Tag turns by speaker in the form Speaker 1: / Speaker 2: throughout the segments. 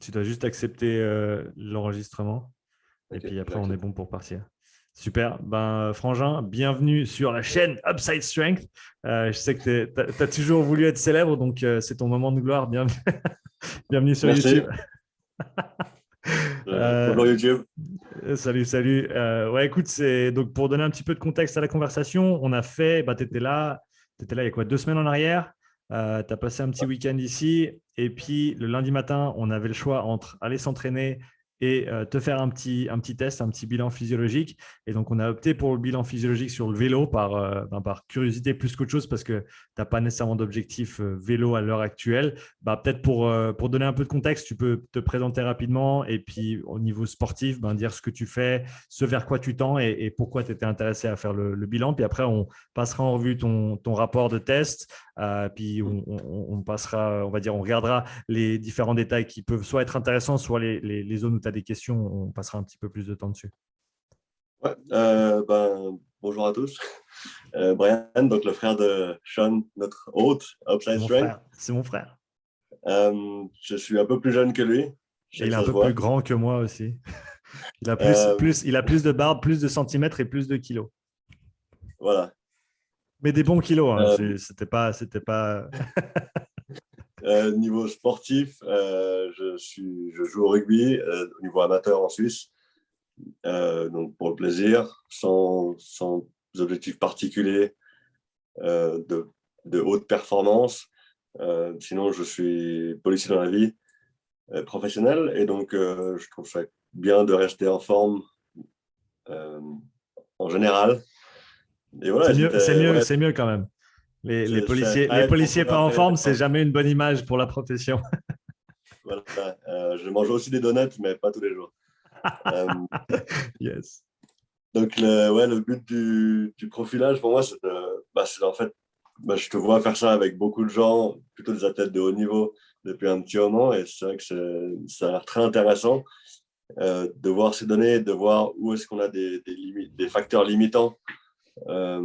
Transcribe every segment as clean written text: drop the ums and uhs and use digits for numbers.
Speaker 1: Tu dois juste accepter l'enregistrement et
Speaker 2: Ok,
Speaker 1: puis
Speaker 2: j'ai
Speaker 1: après, on est
Speaker 2: accepté.
Speaker 1: bon pour partir. Super. Frangin, bienvenue sur la chaîne Upside Strength. Je sais que tu as toujours voulu être célèbre, donc c'est ton moment de gloire. Bienvenue, bienvenue sur YouTube.
Speaker 2: Merci.
Speaker 1: Euh,
Speaker 2: Bonjour YouTube.
Speaker 1: salut, salut. Ouais, écoute, c'est donc pour donner un petit peu de contexte à la conversation, on a fait, tu étais là il y a quoi, 2 semaines en arrière. Tu as passé un petit week-end ici. Et puis le lundi matin, on avait le choix entre aller s'entraîner et te faire un petit test, un petit bilan physiologique. Et donc, on a opté pour le bilan physiologique sur le vélo par curiosité plus qu'autre chose parce que tu n'as pas nécessairement d'objectif vélo à l'heure actuelle. Peut-être pour donner un peu de contexte, tu peux te présenter rapidement et puis au niveau sportif, dire ce que tu fais, ce vers quoi tu tends et pourquoi tu étais intéressé à faire le bilan. Puis après, on passera en revue ton rapport de test. Puis on passera, on va dire, on regardera les différents détails qui peuvent soit être intéressants, soit les zones où tu as des questions, on passera un petit peu plus de temps dessus.
Speaker 2: Ouais, bonjour à tous. Brian, donc le frère de Sean, notre hôte,
Speaker 1: C'est
Speaker 2: Upside
Speaker 1: mon
Speaker 2: Strength.
Speaker 1: frère, c'est mon frère.
Speaker 2: Je suis un peu plus jeune que lui. Je
Speaker 1: Et
Speaker 2: sais
Speaker 1: il
Speaker 2: que
Speaker 1: est un
Speaker 2: ça se
Speaker 1: peu plus
Speaker 2: voit.
Speaker 1: grand que moi aussi.
Speaker 2: Euh,
Speaker 1: Il a plus de barbe, plus de centimètres et plus de kilos.
Speaker 2: voilà.
Speaker 1: Mais des bons kilos, hein.
Speaker 2: Euh,
Speaker 1: C'était pas.
Speaker 2: Niveau sportif, je joue au rugby au niveau amateur en Suisse. Donc pour le plaisir, sans objectif particulier euh, de, de haute performance. Sinon, je suis policier dans la vie professionnelle et donc je trouve ça bien de rester en forme euh, en général. Et voilà, ouais,
Speaker 1: C'est mieux quand même. Les
Speaker 2: ça aide pour
Speaker 1: policiers pas en
Speaker 2: s'entraîner
Speaker 1: forme, c'est
Speaker 2: quoi.
Speaker 1: jamais une bonne image pour la profession.
Speaker 2: Voilà. Je mange aussi des donuts, mais pas tous les jours. Euh,
Speaker 1: Yes.
Speaker 2: donc, le but du profilage, pour moi, c'est en fait, je te vois faire ça avec beaucoup de gens, plutôt des athlètes de haut niveau, depuis un petit moment, et c'est vrai que ça a l'air très intéressant de voir ces données, de voir où est-ce qu'on a des facteurs limitants euh,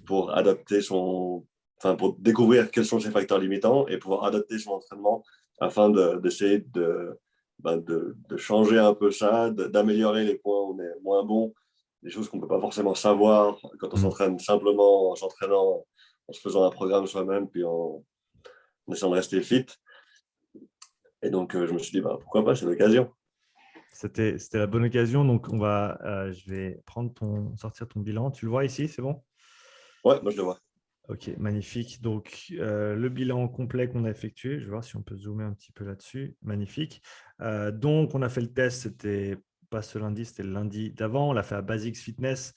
Speaker 2: pour adapter pour découvrir quels sont ces facteurs limitants et pouvoir adapter son entraînement afin d'essayer de changer un peu ça, d'améliorer les points où on est moins bon, des choses qu'on ne peut pas forcément savoir quand on
Speaker 1: Mm.
Speaker 2: s'entraîne simplement en s'entraînant, en se faisant un programme soi-même, puis en essayant de rester fit. Et donc, je me suis dit, pourquoi pas, c'est l'occasion.
Speaker 1: C'était la bonne occasion. Donc, je vais sortir ton bilan. Tu le vois ici, c'est bon?
Speaker 2: Ouais, moi je le vois.
Speaker 1: Ok, magnifique. Donc, le bilan complet qu'on a effectué, je vais voir si on peut zoomer un petit peu là-dessus. Magnifique. Donc, on a fait le test, c'était pas ce lundi, c'était le lundi d'avant. On l'a fait à Basics Fitness.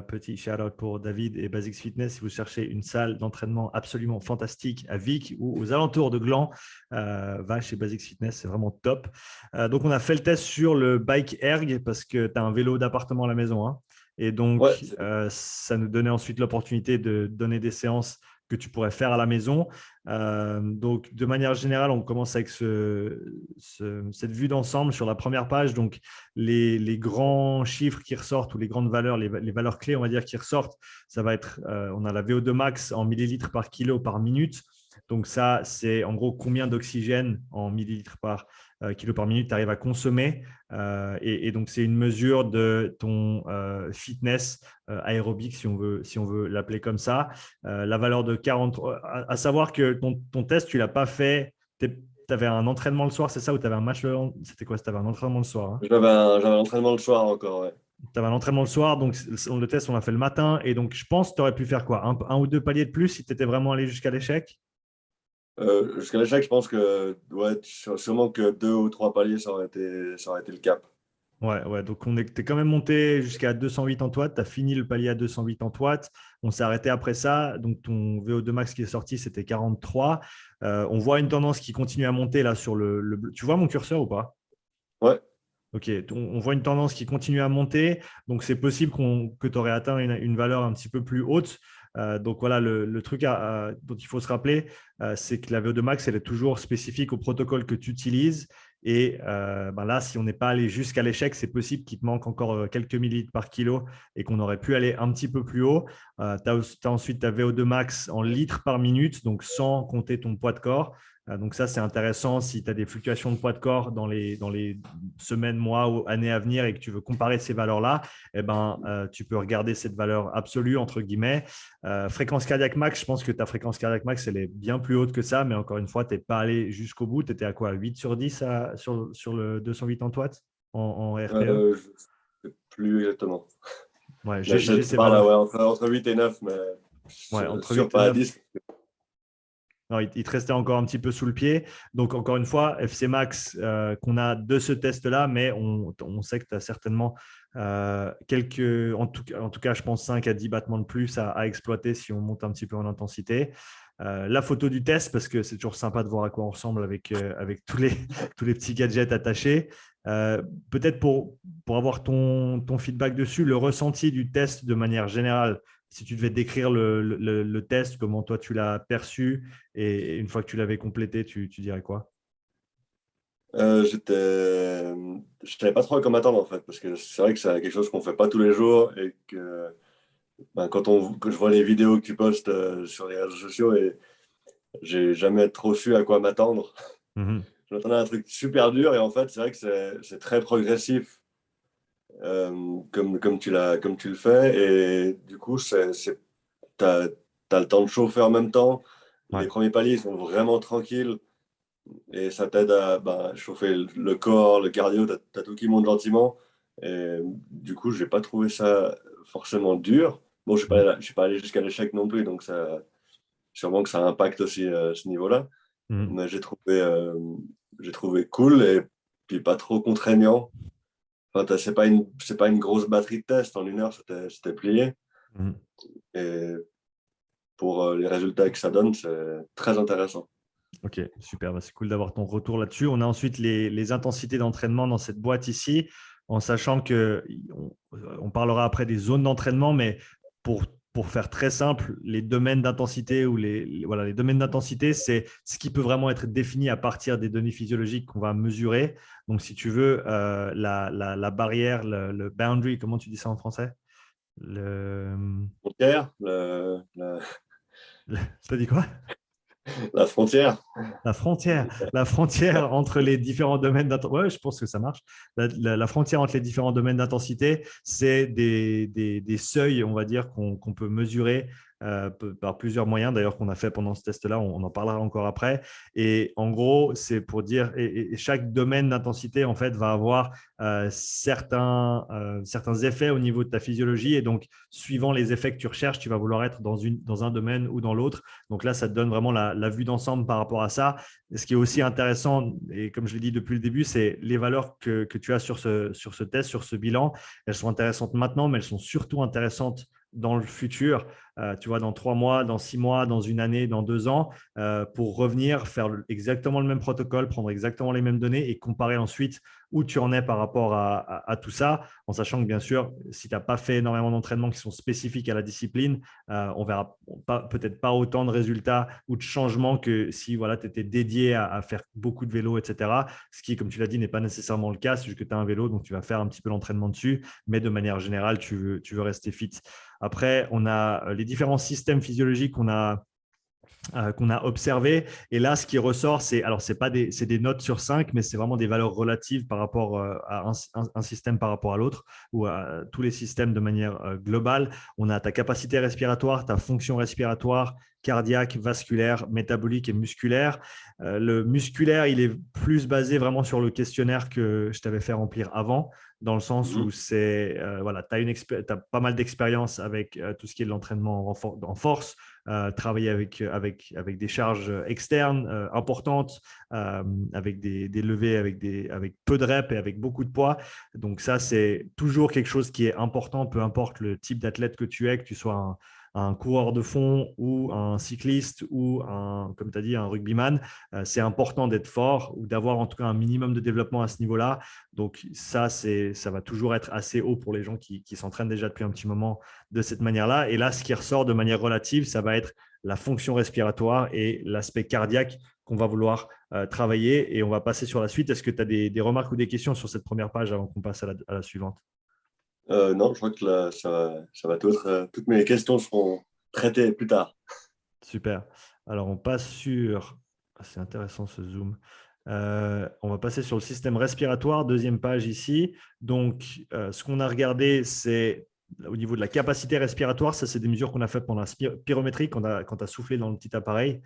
Speaker 1: Petit shout-out pour David et Basics Fitness. Si vous cherchez une salle d'entraînement absolument fantastique à Vic ou aux alentours de Gland, va chez Basics Fitness, c'est vraiment top. Donc, on a fait le test sur le bike erg parce que tu as un vélo d'appartement à la maison, hein. Et
Speaker 2: Ouais,
Speaker 1: donc, ça nous donnait ensuite l'opportunité de donner des séances que tu pourrais faire à la maison. Donc, de manière générale, on commence avec cette vue d'ensemble sur la première page. Donc, les grands chiffres qui ressortent ou les grandes valeurs, les valeurs clés, on va dire, qui ressortent, ça va être, on a la VO2 max en millilitres par kilo par minute. Donc, ça, c'est en gros combien d'oxygène en millilitres par kilo par minute tu arrives à consommer. Et donc, c'est une mesure de ton fitness aérobique, si on veut l'appeler comme ça. La valeur de 43, à savoir que ton test, tu ne l'as pas fait. Tu avais un entraînement le soir, c'est ça, ou tu avais un match C'était quoi? Tu avais un entraînement le soir, hein.
Speaker 2: j'avais l'entraînement le soir encore, ouais.
Speaker 1: Tu avais un entraînement le soir, donc le test, on l'a fait le matin. Et donc, je pense que tu aurais pu faire quoi? Un ou deux paliers de plus si tu étais vraiment allé jusqu'à l'échec?
Speaker 2: Jusqu'à l'échec, je pense que ouais, sûrement que 2 ou 3 paliers, ça aurait été le cap.
Speaker 1: Ouais, ouais, donc t'es quand même monté jusqu'à 208 en watts, tu as fini le palier à 208 en watts, on s'est arrêté après ça, donc ton VO2 max qui est sorti, c'était 43. On voit une tendance qui continue à monter là sur Tu vois mon curseur ou pas?
Speaker 2: Ouais,
Speaker 1: Ok, on voit une tendance qui continue à monter, donc c'est possible que tu aurais atteint une valeur un petit peu plus haute. Donc voilà, le truc dont il faut se rappeler, c'est que la VO2 max, elle est toujours spécifique au protocole que tu utilises. Et là, si on n'est pas allé jusqu'à l'échec, c'est possible qu'il te manque encore quelques millilitres par kilo et qu'on aurait pu aller un petit peu plus haut. Tu as ensuite ta VO2 max en litres par minute, donc sans compter ton poids de corps. Donc ça, c'est intéressant si tu as des fluctuations de poids de corps dans les semaines, mois ou années à venir et que tu veux comparer ces valeurs-là, eh ben, tu peux regarder cette valeur absolue, entre guillemets. Fréquence cardiaque max, je pense que ta fréquence cardiaque max, elle est bien plus haute que ça, mais encore une fois, tu n'es pas allé jusqu'au bout. Tu étais à quoi? 8 sur 10 sur le 208 en watts en RPE?
Speaker 2: Je ne sais plus exactement.
Speaker 1: Ouais,
Speaker 2: Mais
Speaker 1: j'ai
Speaker 2: je
Speaker 1: ces
Speaker 2: parle
Speaker 1: valeurs.
Speaker 2: ouais, entre 8 et 9, mais
Speaker 1: Ouais, entre
Speaker 2: sûr
Speaker 1: 8 et
Speaker 2: pas à
Speaker 1: 9.
Speaker 2: 10.
Speaker 1: Non, il te restait encore un petit peu sous le pied. Donc, encore une fois, FC Max qu'on a de ce test-là, mais on sait que tu as certainement quelques, en tout cas, je pense 5 à 10 battements de plus à exploiter si on monte un petit peu en intensité. La photo du test, parce que c'est toujours sympa de voir à quoi on ressemble avec tous les petits gadgets attachés. Peut-être pour avoir ton feedback dessus, le ressenti du test de manière générale, si tu devais décrire le test, comment toi tu l'as perçu et une fois que tu l'avais complété, tu dirais quoi?
Speaker 2: Je savais pas trop à quoi m'attendre en fait, parce que c'est vrai que c'est quelque chose qu'on fait pas tous les jours et que quand je vois les vidéos que tu postes sur les réseaux sociaux et j'ai jamais trop su à quoi m'attendre.
Speaker 1: Mhm.
Speaker 2: Je m'attendais à un truc super dur et en fait c'est vrai que c'est très progressif comme tu le fais et du coup t'as, t'as le temps de chauffer en même temps. Les
Speaker 1: Ouais.
Speaker 2: premiers paliers sont vraiment tranquilles et ça t'aide à chauffer le corps, le cardio, t'as tout qui monte gentiment. Et du coup, j'ai pas trouvé ça forcément dur. Bon,
Speaker 1: Mhm.
Speaker 2: je suis pas allé jusqu'à l'échec non plus, donc sûrement que ça impacte aussi ce niveau-là.
Speaker 1: Mhm.
Speaker 2: Mais j'ai trouvé cool et puis pas trop contraignant. Enfin, c'est pas une grosse batterie de test. En 1 heure, c'était plié.
Speaker 1: Mhm.
Speaker 2: Et pour les résultats que ça donne, c'est très intéressant.
Speaker 1: Ok, super. Bah, c'est cool d'avoir ton retour là-dessus. On a ensuite les intensités d'entraînement dans cette boîte ici, en sachant que on parlera après des zones d'entraînement, mais pour, pour faire très simple, les domaines d'intensité ou voilà, les domaines d'intensité, c'est ce qui peut vraiment être défini à partir des données physiologiques qu'on va mesurer. Donc, si tu veux, la barrière, le boundary, comment tu dis ça en français? Le,
Speaker 2: Frontière,
Speaker 1: ça dit quoi?
Speaker 2: la frontière.
Speaker 1: La frontière entre les différents domaines d'intensité, ouais, je pense que ça marche. La frontière entre les différents domaines d'intensité, c'est des seuils, on va dire, qu'on peut mesurer par plusieurs moyens, d'ailleurs, qu'on a fait pendant ce test-là, on en parlera encore après. Et en gros, c'est pour dire, et chaque domaine d'intensité, en fait, va avoir certains effets au niveau de ta physiologie. Et donc, suivant les effets que tu recherches, tu vas vouloir être dans un domaine ou dans l'autre. Donc là, ça te donne vraiment la vue d'ensemble par rapport à ça. Et ce qui est aussi intéressant, et comme je l'ai dit depuis le début, c'est les valeurs que tu as sur ce test, sur ce bilan. Elles sont intéressantes maintenant, mais elles sont surtout intéressantes dans le futur, tu vois, dans 3 mois, dans 6 mois, dans une année, dans 2 ans, pour revenir, faire exactement le même protocole, prendre exactement les mêmes données et comparer ensuite où tu en es par rapport à tout ça, en sachant que bien sûr, si tu n'as pas fait énormément d'entraînements qui sont spécifiques à la discipline, on verra peut-être pas autant de résultats ou de changements que si voilà, tu étais dédié à faire beaucoup de vélo, etc. Ce qui, comme tu l'as dit, n'est pas nécessairement le cas. C'est juste que tu as un vélo, donc tu vas faire un petit peu d'entraînement dessus, mais de manière générale, tu veux rester fit. Après, on a les différents systèmes physiologiques qu'on a observé. Et là, ce qui ressort, c'est des notes sur 5, mais c'est vraiment des valeurs relatives par rapport à un système par rapport à l'autre, ou à tous les systèmes de manière globale. On a ta capacité respiratoire, ta fonction respiratoire, cardiaque, vasculaire, métabolique et musculaire. Le musculaire, il est plus basé vraiment sur le questionnaire que je t'avais fait remplir avant, dans le sens où voilà, tu as pas mal d'expérience avec tout ce qui est de l'entraînement en force, travailler avec des charges externes importantes, avec des levées, avec peu de reps et avec beaucoup de poids. Donc ça, c'est toujours quelque chose qui est important, peu importe le type d'athlète que tu es, que tu sois un coureur de fond ou un cycliste ou comme tu as dit, un rugbyman. C'est important d'être fort ou d'avoir en tout cas un minimum de développement à ce niveau-là. Donc ça va toujours être assez haut pour les gens qui s'entraînent déjà depuis un petit moment de cette manière-là. Et là, ce qui ressort de manière relative, ça va être la fonction respiratoire et l'aspect cardiaque qu'on va vouloir travailler. Et on va passer sur la suite. Est-ce que tu as des remarques ou des questions sur cette première page avant qu'on passe à la suivante?
Speaker 2: Non, je crois que là, ça va tout être, toutes mes questions seront traitées plus tard.
Speaker 1: Super. Alors, on passe sur C'est intéressant ce zoom. On va passer sur le système respiratoire, deuxième page ici. Donc, ce qu'on a regardé, c'est au niveau de la capacité respiratoire. Ça, c'est des mesures qu'on a faites pendant la spirométrie quand tu as soufflé dans le petit appareil.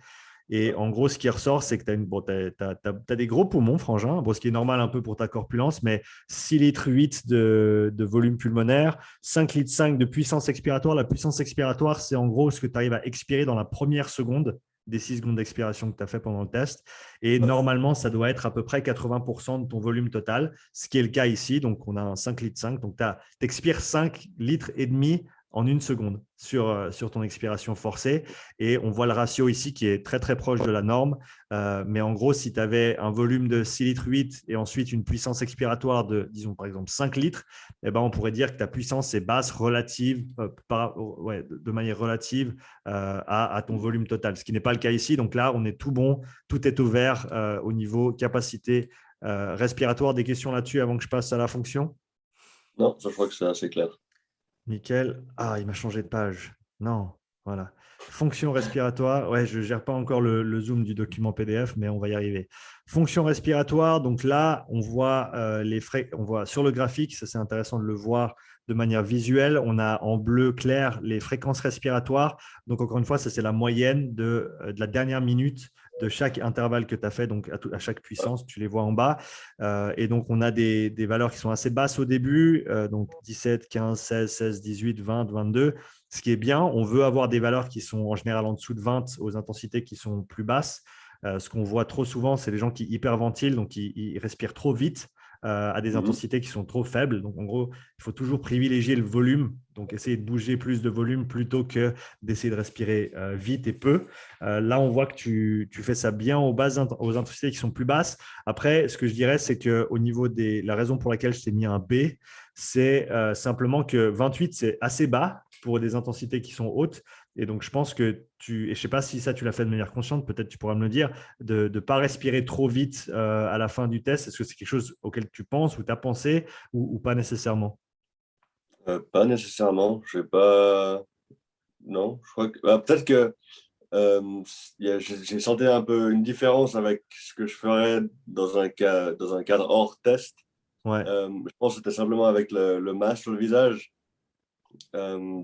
Speaker 1: Et en gros, ce qui ressort, c'est que tu as, des gros poumons, frangin, bon, ce qui est normal un peu pour ta corpulence, mais 6 litres 8 de volume pulmonaire, 5 litres 5 de puissance expiratoire. La puissance expiratoire, c'est en gros ce que tu arrives à expirer dans la première seconde des 6 secondes d'expiration que tu as fait pendant le test. Et normalement, ça doit être à peu près 80% de ton volume total, ce qui est le cas ici. Donc, on a un 5 litres 5. Donc, tu expires 5 litres et demi en une seconde sur ton expiration forcée. Et on voit le ratio ici qui est très, très proche de la norme. Mais en gros, si tu avais un volume de 6 litres 8 et ensuite une puissance expiratoire de, disons par exemple, 5 litres, eh ben, on pourrait dire que ta puissance est basse relative, de manière relative à ton volume total, ce qui n'est pas le cas ici. Donc là, on est tout bon, tout est ouvert au niveau capacité respiratoire. Des questions là-dessus avant que je passe à la fonction?
Speaker 2: Non, ça, je crois que c'est assez clair.
Speaker 1: Nickel. Ah, il m'a changé de page. Non, voilà. Fonction respiratoire. Ouais, je ne gère pas encore le zoom du document PDF, mais on va y arriver. Fonction respiratoire. Donc là, on voit on voit sur le graphique, ça c'est intéressant de le voir de manière visuelle. On a en bleu clair les fréquences respiratoires. Donc encore une fois, ça c'est la moyenne de la dernière minute de chaque intervalle que tu as fait, donc à chaque puissance, tu les vois en bas. Et donc, on a des valeurs qui sont assez basses au début, donc 17, 15, 16, 16, 18, 20, 22, ce qui est bien. On veut avoir des valeurs qui sont en général en dessous de 20 aux intensités qui sont plus basses. Ce qu'on voit trop souvent, c'est les gens qui hyperventilent, donc ils respirent trop vite à des intensités qui sont trop faibles. Donc, en gros, il faut toujours privilégier le volume, donc essayer de bouger plus de volume plutôt que d'essayer de respirer vite et peu. Là, on voit que tu fais ça bien aux intensités qui sont plus basses. Après, ce que je dirais, c'est qu'au niveau la raison pour laquelle je t'ai mis un B, c'est simplement que 28, c'est assez bas pour des intensités qui sont hautes. Et donc, je pense que et je ne sais pas si ça, tu l'as fait de manière consciente, peut-être tu pourras me le dire, de ne pas respirer trop vite à la fin du test. Est-ce que c'est quelque chose auquel tu penses ou tu as pensé ou pas nécessairement?
Speaker 2: Pas nécessairement. Je sais pas. Non, je crois que peut-être que j'ai senti un peu une différence avec ce que je ferais dans un cadre hors test.
Speaker 1: Ouais,
Speaker 2: Je pense que c'était simplement avec le masque sur le visage. Euh,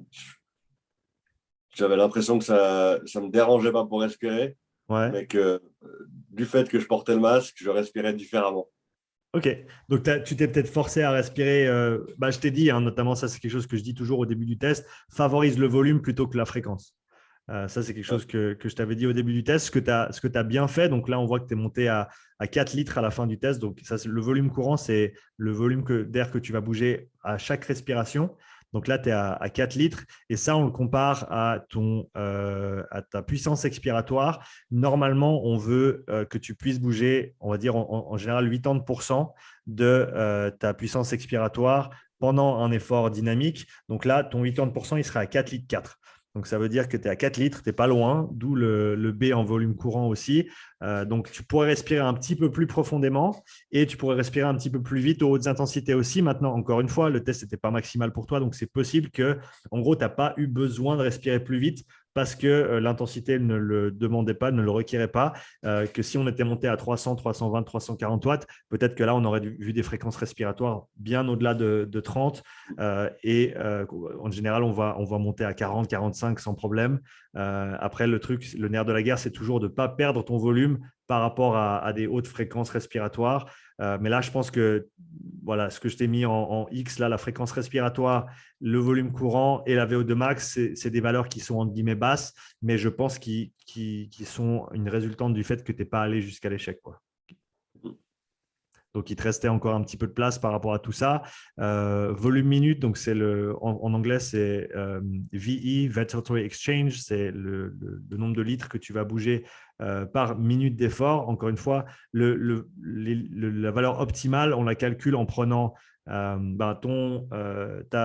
Speaker 2: J'avais l'impression que ça me dérangeait pas pour respirer,
Speaker 1: ouais.
Speaker 2: mais que du fait que je portais le masque, je respirais différemment.
Speaker 1: Ok, donc tu t'es peut-être forcé à respirer. Je t'ai dit, hein, notamment, ça c'est quelque chose que je dis toujours au début du test, favorise le volume plutôt que la fréquence. Ça, c'est quelque
Speaker 2: Ouais.
Speaker 1: chose que je t'avais dit au début du test, ce que tu as bien fait. Donc là, on voit que tu es monté à 4 litres à la fin du test. Donc ça, le volume courant, c'est le volume d'air que tu vas bouger à chaque respiration. Donc là, tu es à 4 litres. Et ça, on le compare à ta puissance expiratoire. Normalement, on veut que tu puisses bouger, on va dire en général, 80% de ta puissance expiratoire pendant un effort dynamique. Donc là, ton 80%, il sera à 4 litres 4. Donc, ça veut dire que tu es à 4 litres, tu n'es pas loin, d'où le B en volume courant aussi. Donc, tu pourrais respirer un petit peu plus profondément et tu pourrais respirer un petit peu plus vite aux hautes intensités aussi. Maintenant, encore une fois, le test n'était pas maximal pour toi, donc c'est possible que, en gros, tu n'as pas eu besoin de respirer plus vite parce que l'intensité ne le demandait pas, ne le requérait pas. Que si on était monté à 300, 320, 340 watts, peut-être que là, on aurait vu des fréquences respiratoires bien au-delà de 30. En général, on va monter à 40, 45 sans problème. Après, le nerf de la guerre, c'est toujours de ne pas perdre ton volume par rapport à des hautes fréquences respiratoires. Mais là, je pense que voilà, ce que je t'ai mis en X, là, la fréquence respiratoire, le volume courant et la VO2 max, c'est des valeurs qui sont entre guillemets basses, mais je pense qu'ils sont une résultante du fait que tu n'es pas allé jusqu'à l'échec, quoi. Donc, il te restait encore un petit peu de place par rapport à tout ça. Volume minute, donc en anglais, c'est VE, Ventilatory Exchange, c'est le nombre de litres que tu vas bouger par minute d'effort. Encore une fois, la valeur optimale, on la calcule en prenant ta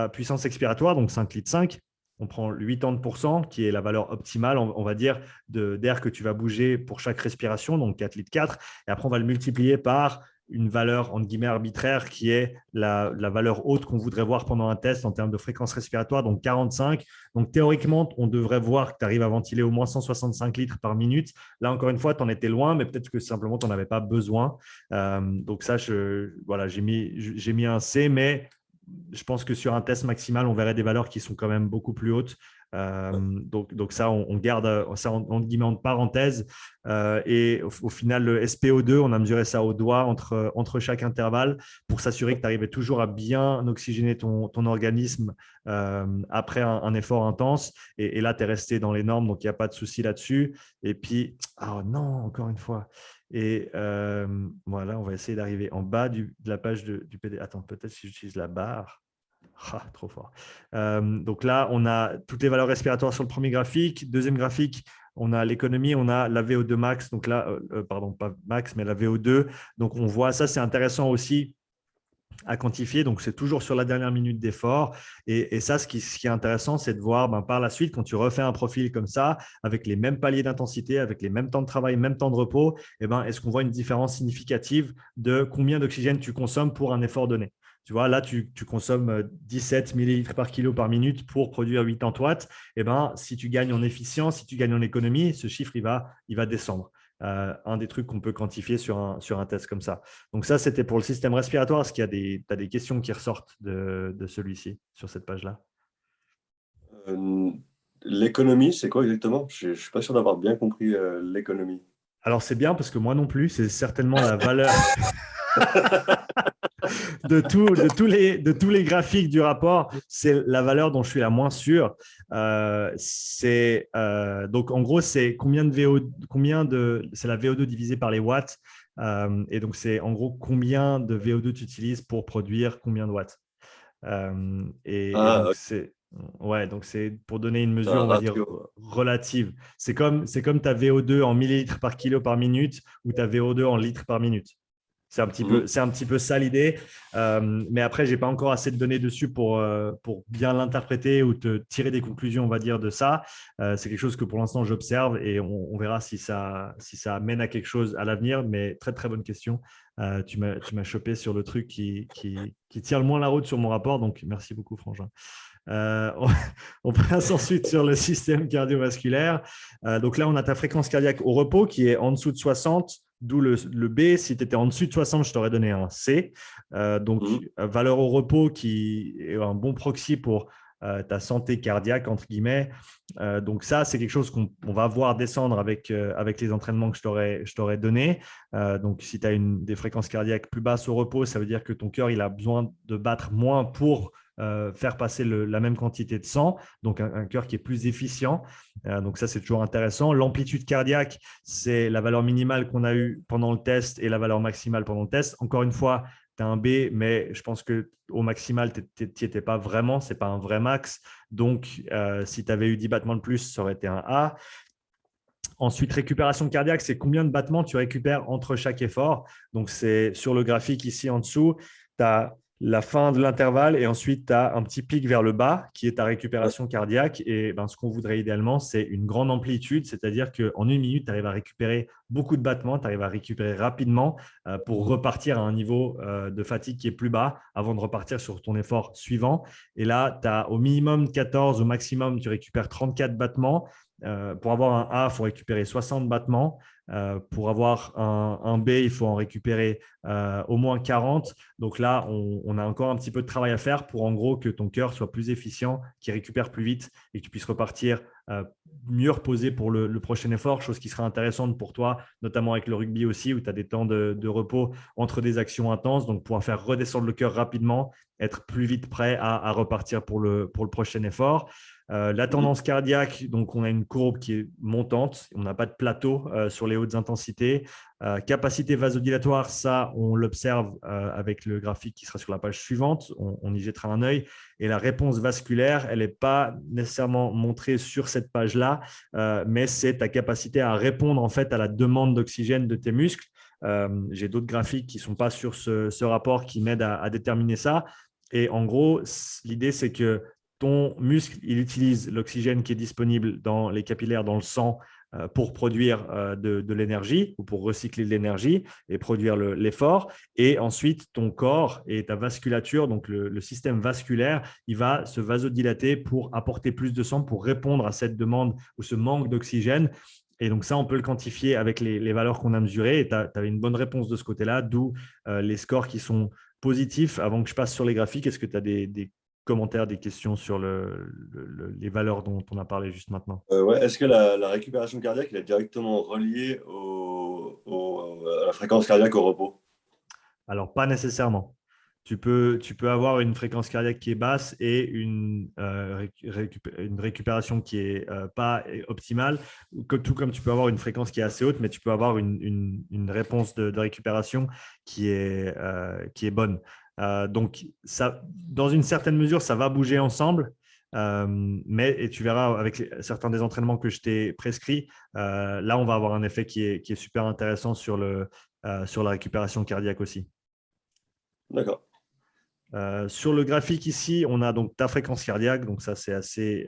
Speaker 1: puissance expiratoire, donc 5 litres 5, on prend 80%, qui est la valeur optimale, on va dire, d'air que tu vas bouger pour chaque respiration, donc 4 litres 4. Et après, on va le multiplier par une valeur, entre guillemets, arbitraire, qui est la valeur haute qu'on voudrait voir pendant un test en termes de fréquence respiratoire, donc 45. Donc, théoriquement, on devrait voir que tu arrives à ventiler au moins 165 litres par minute. Là, encore une fois, tu en étais loin, mais peut-être que simplement, tu n'en avais pas besoin. Donc, ça, voilà, j'ai mis un C, mais je pense que sur un test maximal, on verrait des valeurs qui sont quand même beaucoup plus hautes. Donc ça, on garde ça en guillemets en parenthèse. Et au final, le SPO2, on a mesuré ça au doigt entre chaque intervalle pour s'assurer que tu arrivais toujours à bien oxygéner ton organisme après un effort intense. Et là, tu es resté dans les normes, donc il n'y a pas de souci là-dessus. Et puis, oh non, encore une fois. Et voilà, on va essayer d'arriver en bas de la page du PD. Attends, peut-être si j'utilise la barre. Ah, trop fort. Donc là, on a toutes les valeurs respiratoires sur le premier graphique. Deuxième graphique, on a l'économie, on a la VO2 max. Donc là, pardon, pas max, mais la VO2. Donc on voit ça, c'est intéressant aussi à quantifier. Donc, c'est toujours sur la dernière minute d'effort. Et ça, ce qui est intéressant, c'est de voir par la suite, quand tu refais un profil comme ça, avec les mêmes paliers d'intensité, avec les mêmes temps de travail, même temps de repos, est-ce qu'on voit une différence significative de combien d'oxygène tu consommes pour un effort donné? Tu vois, là, tu consommes 17 millilitres par kilo par minute pour produire 80 watts. Si tu gagnes en efficience, si tu gagnes en économie, ce chiffre, il va descendre. Un des trucs qu'on peut quantifier sur un test comme ça. Donc ça, c'était pour le système respiratoire. Est-ce qu'il y a tu as des questions qui ressortent de celui-ci, sur cette page-là?
Speaker 2: L'économie, c'est quoi exactement? Je ne suis pas sûr d'avoir bien compris l'économie.
Speaker 1: Alors, c'est bien parce que moi non plus, c'est certainement la valeur de tous les graphiques du rapport, c'est la valeur dont je suis la moins sûre. Donc, en gros, c'est c'est la VO2 divisée par les watts. Et donc, c'est en gros combien de VO2 tu utilises pour produire combien de watts. Et
Speaker 2: Ah,
Speaker 1: donc,
Speaker 2: ok,
Speaker 1: c'est pour donner une
Speaker 2: c'est
Speaker 1: mesure,
Speaker 2: un
Speaker 1: on va dire,
Speaker 2: ratio.
Speaker 1: relative. C'est comme ta VO2 en millilitres par kilo par minute ou ta VO2 en litres par minute.
Speaker 2: Mhm.
Speaker 1: C'est un petit peu ça l'idée. Mais après, je n'ai pas encore assez de données dessus pour bien l'interpréter ou te tirer des conclusions, on va dire, de ça. C'est quelque chose que pour l'instant, j'observe et on verra si ça mène à quelque chose à l'avenir. Mais très, très bonne question. Tu m'as chopé sur le truc qui tient le moins la route sur mon rapport. Donc, merci beaucoup, Frangin. On, on passe ensuite sur le système cardiovasculaire. Donc là, on a ta fréquence cardiaque au repos qui est en dessous de 60, d'où le B. Si tu étais en dessous de 60, je t'aurais donné un C. Donc,
Speaker 2: Mhm.
Speaker 1: valeur au repos qui est un bon proxy pour ta santé cardiaque, entre guillemets. Donc ça, c'est quelque chose qu'on va voir descendre avec les entraînements que je t'aurais donnés. Donc, si tu as des fréquences cardiaques plus basses au repos, ça veut dire que ton cœur il a besoin de battre moins pour faire passer la même quantité de sang, donc un cœur qui est plus efficient. Donc ça, c'est toujours intéressant. L'amplitude cardiaque, c'est la valeur minimale qu'on a eue pendant le test et la valeur maximale pendant le test. Encore une fois, tu as un B, mais je pense qu'au maximal, tu n'y étais pas vraiment. Ce n'est pas un vrai max. Donc, si tu avais eu 10 battements de plus, ça aurait été un A. Ensuite, récupération cardiaque, c'est combien de battements tu récupères entre chaque effort. Donc, c'est sur le graphique ici en dessous, tu as la fin de l'intervalle et ensuite tu as un petit pic vers le bas qui est ta
Speaker 2: Ouais.
Speaker 1: récupération cardiaque. Et ce qu'on voudrait idéalement, c'est une grande amplitude, c'est-à-dire qu'en une minute, tu arrives à récupérer beaucoup de battements, tu arrives à récupérer rapidement pour repartir à un niveau de fatigue qui est plus bas avant de repartir sur ton effort suivant. Et là, tu as au minimum 14, au maximum, tu récupères 34 battements. Pour avoir un A, il faut récupérer 60 battements. Pour avoir un B, il faut en récupérer au moins 40. Donc là, on a encore un petit peu de travail à faire pour en gros que ton cœur soit plus efficient, qu'il récupère plus vite et que tu puisses repartir mieux reposé pour le prochain effort, chose qui sera intéressante pour toi, notamment avec le rugby aussi, où tu as des temps de repos entre des actions intenses, donc pouvoir faire redescendre le cœur rapidement, être plus vite prêt à repartir pour le prochain effort. La
Speaker 2: Mhm.
Speaker 1: tendance cardiaque, donc on a une courbe qui est montante, on n'a pas de plateau sur les hautes intensités. Capacité vasodilatoire, ça, on l'observe avec le graphique qui sera sur la page suivante, on y jettera un œil. Et la réponse vasculaire, elle n'est pas nécessairement montrée sur cette page-là, mais c'est ta capacité à répondre en fait à la demande d'oxygène de tes muscles. J'ai d'autres graphiques qui ne sont pas sur ce rapport qui m'aident à déterminer ça. Et en gros, l'idée, c'est que ton muscle, il utilise l'oxygène qui est disponible dans les capillaires, dans le sang, pour produire de l'énergie ou pour recycler de l'énergie et produire l'effort. Et ensuite, ton corps et ta vasculature, donc le système vasculaire, il va se vasodilater pour apporter plus de sang, pour répondre à cette demande ou ce manque d'oxygène. Et donc ça, on peut le quantifier avec les valeurs qu'on a mesurées. Et tu avais une bonne réponse de ce côté-là, d'où les scores qui sont positifs. Avant que je passe sur les graphiques, est-ce que tu as des commentaires, des questions sur les valeurs dont on a parlé juste maintenant?
Speaker 2: Ouais. Est-ce que la récupération cardiaque elle est directement reliée à la fréquence cardiaque au repos?
Speaker 1: Alors, pas nécessairement. Tu peux avoir une fréquence cardiaque qui est basse et une récupération qui n'est pas optimale, tout comme tu peux avoir une fréquence qui est assez haute, mais tu peux avoir une réponse de récupération qui est bonne. Donc, ça, dans une certaine mesure, ça va bouger ensemble. Et tu verras avec certains des entraînements que je t'ai prescrits, là, on va avoir un effet qui est super intéressant sur la récupération cardiaque aussi.
Speaker 2: D'accord.
Speaker 1: Sur le graphique ici, on a donc ta fréquence cardiaque, donc ça c'est assez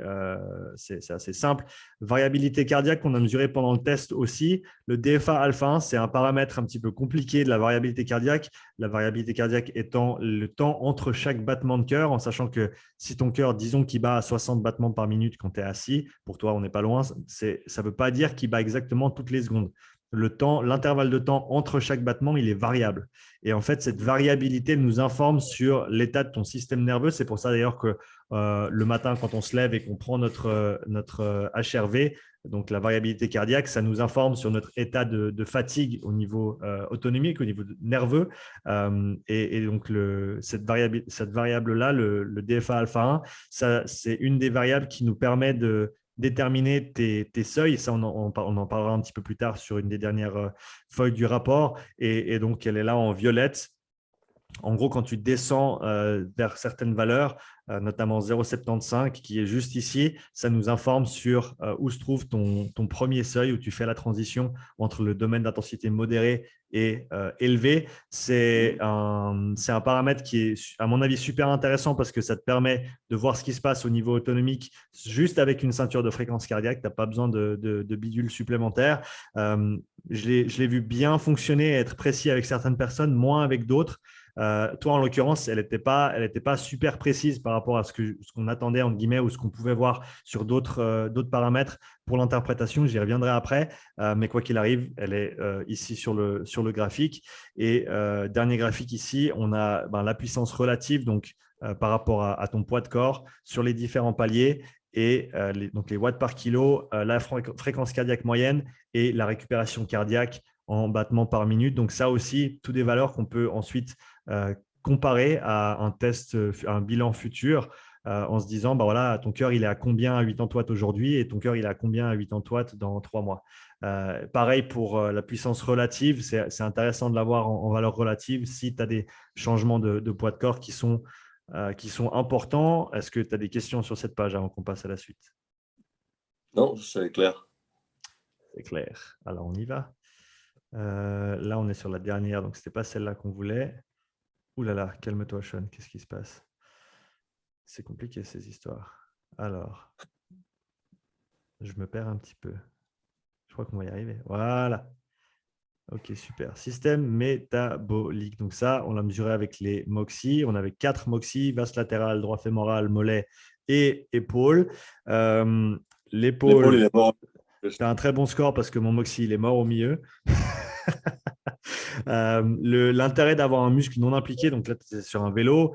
Speaker 1: simple. Variabilité cardiaque qu'on a mesuré pendant le test aussi. Le DFA alpha 1, c'est un paramètre un petit peu compliqué de la variabilité cardiaque. La variabilité cardiaque étant le temps entre chaque battement de cœur, en sachant que si ton cœur, disons qu'il bat à 60 battements par minute quand tu es assis, pour toi on n'est pas loin, ça ne veut pas dire qu'il bat exactement toutes les secondes. L'intervalle de temps entre chaque battement, il est variable. Et en fait, cette variabilité nous informe sur l'état de ton système nerveux. C'est pour ça d'ailleurs que le matin, quand on se lève et qu'on prend notre HRV, donc la variabilité cardiaque, ça nous informe sur notre état de fatigue au niveau autonomique, au niveau nerveux. Et donc, cette variable-là, le DFA alpha 1, c'est une des variables qui nous permet de déterminer tes seuils. Ça, on en parlera un petit peu plus tard sur une des dernières feuilles du rapport. Et donc, elle est là en violette. En gros, quand tu descends vers certaines valeurs, notamment 0,75 qui est juste ici, ça nous informe sur où se trouve ton premier seuil, où tu fais la transition entre le domaine d'intensité modérée et élevé. C'est un paramètre qui est, à mon avis, super intéressant parce que ça te permet de voir ce qui se passe au niveau autonomique juste avec une ceinture de fréquence cardiaque. Tu n'as pas besoin de bidule supplémentaire. Je l'ai vu bien fonctionner et être précis avec certaines personnes, moins avec d'autres. Toi, en l'occurrence, elle n'était pas super précise par rapport à ce qu'on attendait, entre guillemets, ou ce qu'on pouvait voir sur d'autres paramètres pour l'interprétation. J'y reviendrai après. Mais quoi qu'il arrive, elle est ici sur le graphique. Et dernier graphique ici, on a la puissance relative, donc par rapport à ton poids de corps sur les différents paliers. Et donc les watts par kilo, la fréquence cardiaque moyenne et la récupération cardiaque en battements par minute. Donc ça aussi, toutes des valeurs qu'on peut ensuite comparer à un test, un bilan futur en se disant, voilà, ton cœur, il est à combien à 80 watts aujourd'hui et ton cœur, il est à combien à 80 watts dans 3 mois. Pareil pour la puissance relative, c'est intéressant de l'avoir en valeur relative si tu as des changements de poids de corps qui sont importants. Est-ce que tu as des questions sur cette page avant qu'on passe à la suite?
Speaker 2: Non, c'est clair.
Speaker 1: C'est clair. Alors, on y va. Là, on est sur la dernière, donc ce n'était pas celle-là qu'on voulait. Ouh là là, calme-toi, Sean, qu'est-ce qui se passe? C'est compliqué ces histoires. Alors, je me perds un petit peu. Je crois qu'on va y arriver. Voilà. Ok, super. Système métabolique. Donc ça, on l'a mesuré avec les MOXIE. On avait 4 MOXIE, vaste latéral, droit fémoral, mollet et épaule.
Speaker 2: L'épaule, il
Speaker 1: L'épaule,
Speaker 2: est mort.
Speaker 1: tu as un très bon score parce que mon MOXIE, il est mort au milieu. L'intérêt d'avoir un muscle non impliqué, donc là, tu es sur un vélo.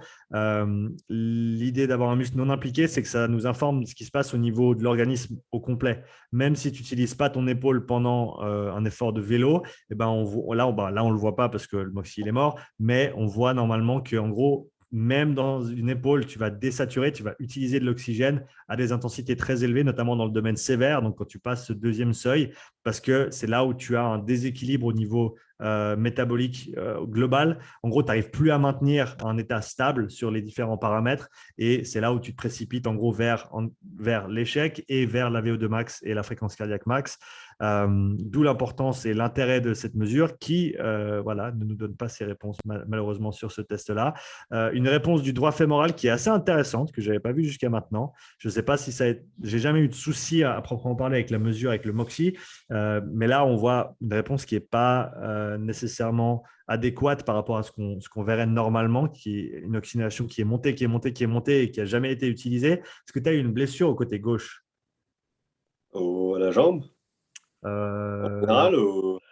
Speaker 1: L'idée d'avoir un muscle non impliqué, c'est que ça nous informe de ce qui se passe au niveau de l'organisme au complet. Même si tu n'utilises pas ton épaule pendant un effort de vélo, eh ben là, on ne le voit pas parce que le MOXIE il est mort, mais on voit normalement qu'en gros, même dans une épaule, tu vas désaturer, tu vas utiliser de l'oxygène à des intensités très élevées, notamment dans le domaine sévère, donc quand tu passes ce deuxième seuil, parce que c'est là où tu as un déséquilibre au niveau métabolique global. En gros, tu n'arrives plus à maintenir un état stable sur les différents paramètres et c'est là où tu te précipites en gros vers l'échec et vers la VO2 max et la fréquence cardiaque max. D'où l'importance et l'intérêt de cette mesure qui voilà, ne nous donne pas ces réponses malheureusement sur ce test-là. Une réponse du droit fémoral qui est assez intéressante, que je n'avais pas vue jusqu'à maintenant. Je ne sais pas si ça a... J'ai jamais eu de souci à proprement parler avec la mesure, avec le MOXIE, mais là, on voit une réponse qui n'est pas nécessairement adéquate par rapport à ce qu'on verrait normalement, qui est une oxygénation qui est montée, qui est montée, qui est montée et qui n'a jamais été utilisée. Est-ce que tu as eu une blessure au côté gauche?
Speaker 2: À la jambe, en général,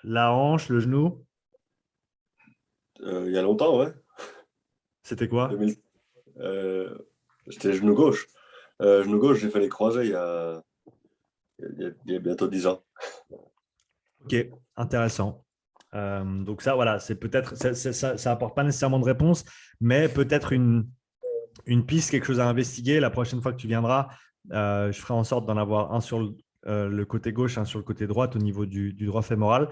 Speaker 1: La hanche, le genou?
Speaker 2: il y a longtemps, ouais.
Speaker 1: C'était quoi?
Speaker 2: 2000, c'était genou gauche. Genou gauche, j'ai fait les croisés il y a bientôt 10 ans.
Speaker 1: Ok, intéressant. Donc ça, voilà, c'est peut-être, ça apporte pas nécessairement de réponse, mais peut-être une piste, quelque chose à investiguer. La prochaine fois que tu viendras, je ferai en sorte d'en avoir un sur le côté gauche, un sur le côté droit au niveau du droit fémoral.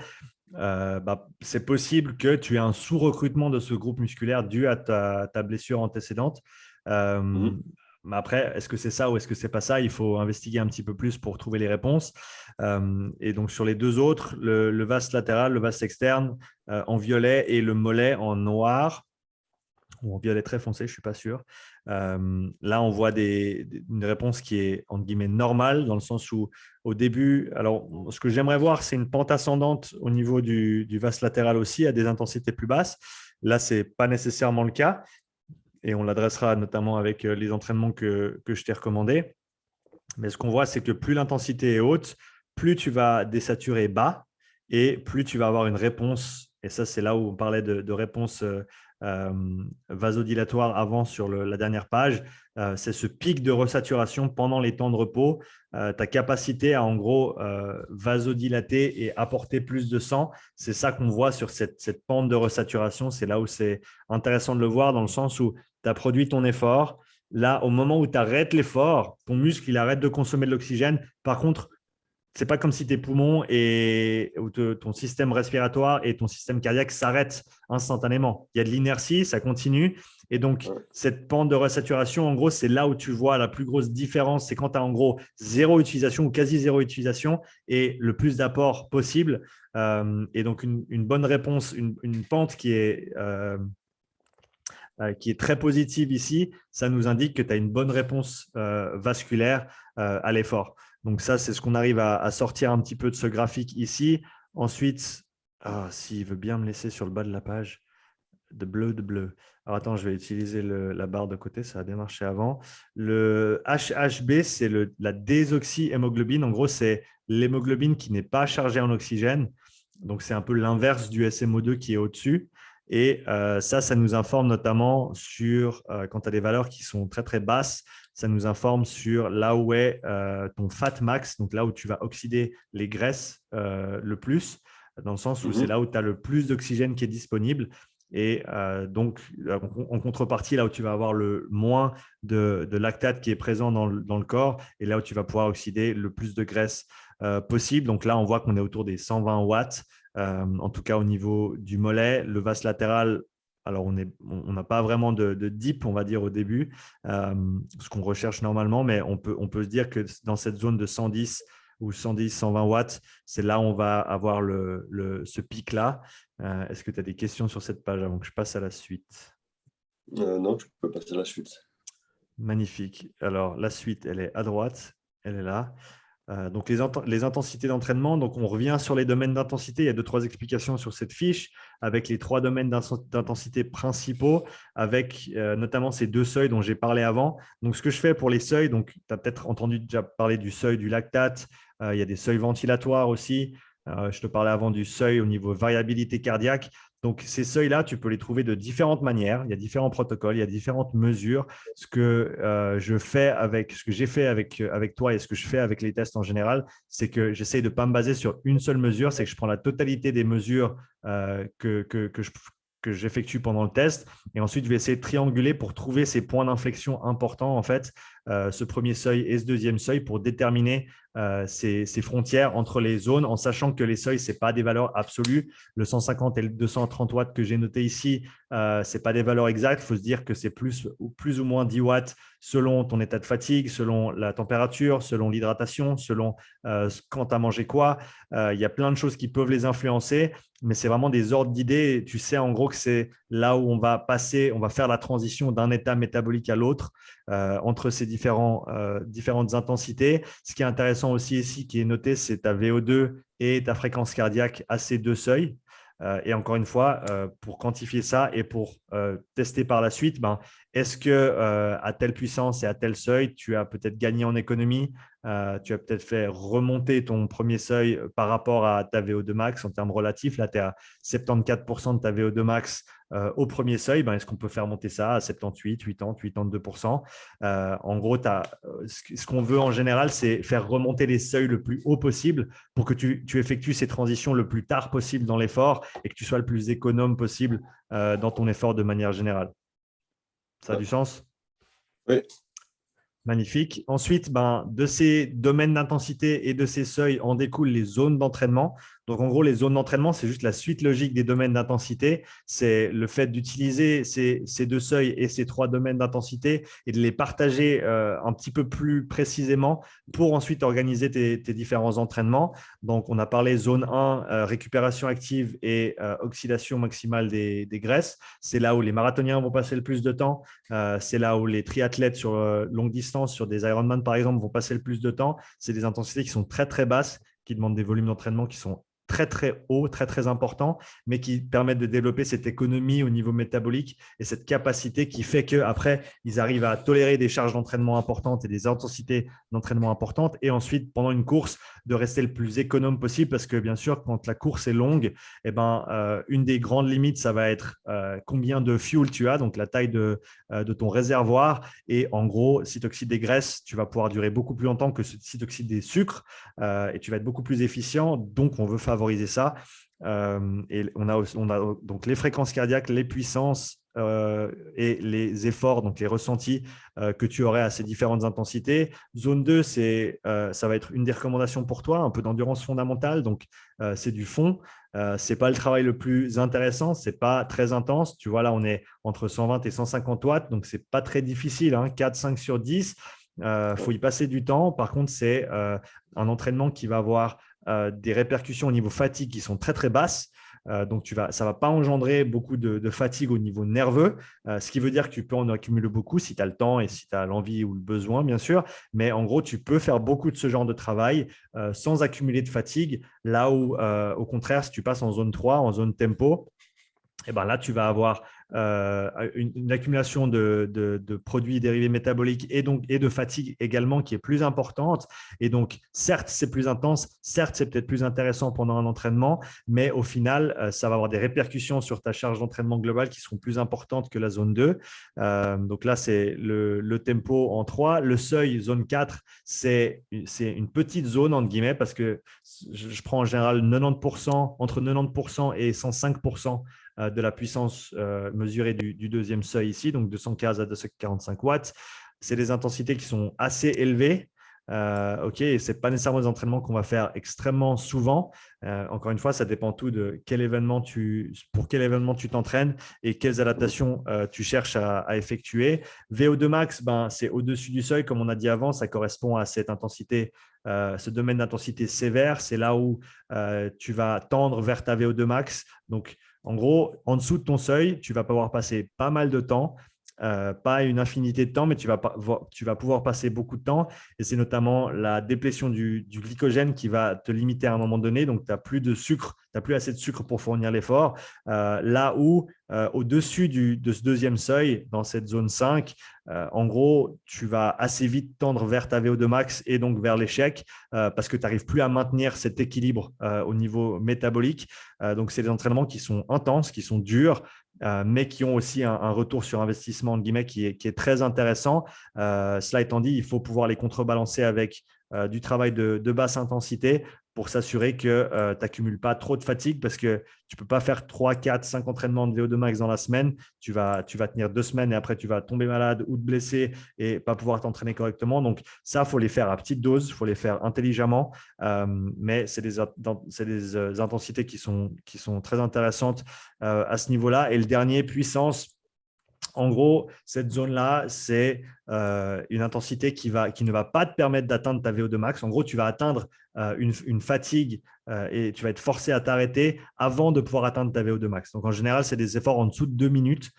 Speaker 1: C'est possible que tu aies un sous-recrutement de ce groupe musculaire dû à ta blessure antécédente.
Speaker 2: Mhm.
Speaker 1: Mais après, est-ce que c'est ça ou est-ce que c'est pas ça? Il faut investiguer un petit peu plus pour trouver les réponses. Et donc sur les deux autres, le vaste latéral, le vaste externe en violet et le mollet en noir ou en violet très foncé, je ne suis pas sûr. Là, on voit une réponse qui est, entre guillemets, normale, dans le sens où, au début, alors, ce que j'aimerais voir, c'est une pente ascendante au niveau du vaste latéral aussi, à des intensités plus basses. Là, ce n'est pas nécessairement le cas. Et on l'adressera notamment avec les entraînements que je t'ai recommandés. Mais ce qu'on voit, c'est que plus l'intensité est haute, plus tu vas désaturer bas et plus tu vas avoir une réponse. Et ça, c'est là où on parlait de réponse vasodilatoire avant sur la dernière page. C'est ce pic de resaturation pendant les temps de repos. Ta capacité à, en gros, vasodilater et apporter plus de sang, c'est ça qu'on voit sur cette pente de resaturation. C'est là où c'est intéressant de le voir, dans le sens où tu as produit ton effort. Là, au moment où tu arrêtes l'effort, ton muscle il arrête de consommer de l'oxygène. Par contre, c'est pas comme si tes poumons et ton système respiratoire et ton système cardiaque s'arrêtent instantanément. Il y a de l'inertie, ça continue. Et donc, cette pente de resaturation, en gros, c'est là où tu vois la plus grosse différence. C'est quand tu as en gros zéro utilisation ou quasi zéro utilisation et le plus d'apport possible. Et donc, une bonne réponse, une pente qui est très positive ici, ça nous indique que tu as une bonne réponse vasculaire à l'effort. Donc ça, c'est ce qu'on arrive à sortir un petit peu de ce graphique ici. Ensuite, s'il veut bien me laisser sur le bas de la page, de bleu. Alors attends, je vais utiliser la barre de côté, ça a bien marché avant. Le HHB, c'est la désoxyhémoglobine. En gros, c'est l'hémoglobine qui n'est pas chargée en oxygène. Donc, c'est un peu l'inverse du SMO2 qui est au-dessus. Et ça nous informe notamment sur, quand tu as des valeurs qui sont très, très basses, ça nous informe sur là où est ton fat max, donc là où tu vas oxyder les graisses le plus, dans le sens où c'est là où tu as le plus d'oxygène qui est disponible. Et donc, en contrepartie, là où tu vas avoir le moins de lactate qui est présent dans le corps et là où tu vas pouvoir oxyder le plus de graisse possible. Donc là, on voit qu'on est autour des 120 watts, en tout cas au niveau du mollet. Le vaste latéral, alors on n'a pas vraiment de dip, on va dire, au début, ce qu'on recherche normalement, mais on peut se dire que dans cette zone de 110 ou 110, 120 watts, c'est là où on va avoir ce pic-là. Est-ce que tu as des questions sur cette page avant que je passe à la suite?
Speaker 2: Non, tu peux passer à la suite.
Speaker 1: Magnifique. Alors, la suite, elle est à droite. Elle est là. Donc, les intensités d'entraînement. Donc, on revient sur les domaines d'intensité. Il y a 2-3 explications sur cette fiche avec les 3 domaines d'intensité principaux, avec notamment ces 2 seuils dont j'ai parlé avant. Donc, ce que je fais pour les seuils, donc tu as peut-être entendu déjà parler du seuil du lactate. Il y a des seuils ventilatoires aussi. Je te parlais avant du seuil au niveau variabilité cardiaque. Donc, ces seuils-là, tu peux les trouver de différentes manières. Il y a différents protocoles, il y a différentes mesures. Ce que j'ai fait avec toi et ce que je fais avec les tests en général, c'est que j'essaye de ne pas me baser sur une seule mesure. C'est que je prends la totalité des mesures que j'effectue pendant le test. Et ensuite, je vais essayer de trianguler pour trouver ces points d'inflexion importants, en fait, ce premier seuil et ce deuxième seuil pour déterminer ces frontières entre les zones, en sachant que les seuils, ce n'est pas des valeurs absolues. Le 150 et le 230 watts que j'ai noté ici, ce n'est pas des valeurs exactes. Il faut se dire que c'est plus ou moins 10 watts selon ton état de fatigue, selon la température, selon l'hydratation, selon quand tu as mangé quoi. Il y a plein de choses qui peuvent les influencer, mais c'est vraiment des ordres d'idées. Tu sais en gros que c'est là où on va faire la transition d'un état métabolique à l'autre entre ces différentes intensités. Ce qui est intéressant aussi ici, qui est noté, c'est ta VO2 et ta fréquence cardiaque à ces deux seuils. Et encore une fois, pour quantifier ça et pour tester par la suite, est-ce que à telle puissance et à tel seuil, tu as peut-être gagné en économie, tu as peut-être fait remonter ton premier seuil par rapport à ta VO2 max en termes relatifs. Là, tu es à 74% de ta VO2 max au premier seuil. Est-ce qu'on peut faire monter ça à 78, 80, 82%? En gros, ce qu'on veut en général, c'est faire remonter les seuils le plus haut possible pour que tu effectues ces transitions le plus tard possible dans l'effort et que tu sois le plus économe possible dans ton effort de manière générale. Ça a du sens?
Speaker 2: Oui.
Speaker 1: Magnifique. Ensuite, de ces domaines d'intensité et de ces seuils en découlent les zones d'entraînement. Donc, en gros, les zones d'entraînement, c'est juste la suite logique des domaines d'intensité. C'est le fait d'utiliser ces deux seuils et ces trois domaines d'intensité et de les partager un petit peu plus précisément pour ensuite organiser tes différents entraînements. Donc, on a parlé zone 1, récupération active et oxydation maximale des graisses. C'est là où les marathoniens vont passer le plus de temps. C'est là où les triathlètes sur longue distance, sur des Ironman par exemple, vont passer le plus de temps. C'est des intensités qui sont très, très basses, qui demandent des volumes d'entraînement qui sont très, très hauts, très, très importants, mais qui permettent de développer cette économie au niveau métabolique et cette capacité qui fait qu'après, ils arrivent à tolérer des charges d'entraînement importantes et des intensités d'entraînement importantes. Et ensuite, pendant une course, de rester le plus économe possible parce que, bien sûr, quand la course est longue, une des grandes limites, ça va être combien de fuel tu as, donc la taille de ton réservoir. Et en gros, si tu oxydes des graisses, tu vas pouvoir durer beaucoup plus longtemps que si tu oxydes des sucres et tu vas être beaucoup plus efficient. Donc, on veut favoriser ça. Et on a donc les fréquences cardiaques, les puissances et les efforts, donc les ressentis que tu aurais à ces différentes intensités. Zone 2, ça va être une des recommandations pour toi, un peu d'endurance fondamentale. Donc, c'est du fond. Ce n'est pas le travail le plus intéressant, ce n'est pas très intense. Tu vois, là, on est entre 120 et 150 watts, donc ce n'est pas très difficile, 4, 5 sur 10. Faut y passer du temps. Par contre, c'est un entraînement qui va avoir des répercussions au niveau fatigue qui sont très, très basses. Donc, ça ne va pas engendrer beaucoup de fatigue au niveau nerveux, ce qui veut dire que tu peux en accumuler beaucoup si tu as le temps et si tu as l'envie ou le besoin, bien sûr. Mais en gros, tu peux faire beaucoup de ce genre de travail sans accumuler de fatigue. Là où, au contraire, si tu passes en zone 3, en zone tempo, là, tu vas avoir une accumulation de produits dérivés métaboliques et de fatigue également qui est plus importante. Et donc, certes, c'est plus intense, certes, c'est peut-être plus intéressant pendant un entraînement, mais au final, ça va avoir des répercussions sur ta charge d'entraînement globale qui seront plus importantes que la zone 2. Donc là, c'est le tempo en 3. Le seuil, zone 4, c'est une petite zone, entre guillemets, parce que je prends en général 90%, entre 90% et 105% de la puissance mesurée du deuxième seuil ici, donc 215 à 245 watts. C'est des intensités qui sont assez élevées. Ce n'est pas nécessairement des entraînements qu'on va faire extrêmement souvent. Encore une fois, ça dépend tout de pour quel événement tu t'entraînes et quelles adaptations tu cherches à effectuer. VO2 max, c'est au-dessus du seuil, comme on a dit avant, ça correspond à cette intensité, ce domaine d'intensité sévère. C'est là où tu vas tendre vers ta VO2 max. Donc, en gros, en dessous de ton seuil, tu vas pouvoir passer pas mal de temps, pas une infinité de temps, mais tu vas pouvoir passer beaucoup de temps. Et c'est notamment la déplétion du glycogène qui va te limiter à un moment donné. Donc, tu n'as plus de sucre, tu n'as plus assez de sucre pour fournir l'effort. Là où, au-dessus de ce deuxième seuil, dans cette zone 5, en gros, tu vas assez vite tendre vers ta VO2 max et donc vers l'échec parce que tu n'arrives plus à maintenir cet équilibre au niveau métabolique. Donc, c'est des entraînements qui sont intenses, qui sont durs, mais qui ont aussi un retour sur investissement entre guillemets, qui est très intéressant. Cela étant dit, il faut pouvoir les contrebalancer avec du travail de basse intensité pour s'assurer que tu n'accumules pas trop de fatigue parce que tu ne peux pas faire 3, 4, 5 entraînements de VO2 max dans la semaine. Tu vas tenir 2 semaines et après, tu vas tomber malade ou te blesser et pas pouvoir t'entraîner correctement. Donc, ça, il faut les faire à petite dose, il faut les faire intelligemment. Mais c'est des intensités qui sont très intéressantes à ce niveau-là. Et le dernier, puissance. En gros, cette zone-là, c'est une intensité qui ne va pas te permettre d'atteindre ta VO2 max. En gros, tu vas atteindre une fatigue et tu vas être forcé à t'arrêter avant de pouvoir atteindre ta VO2 max. Donc, en général, c'est des efforts en dessous de 2 minutes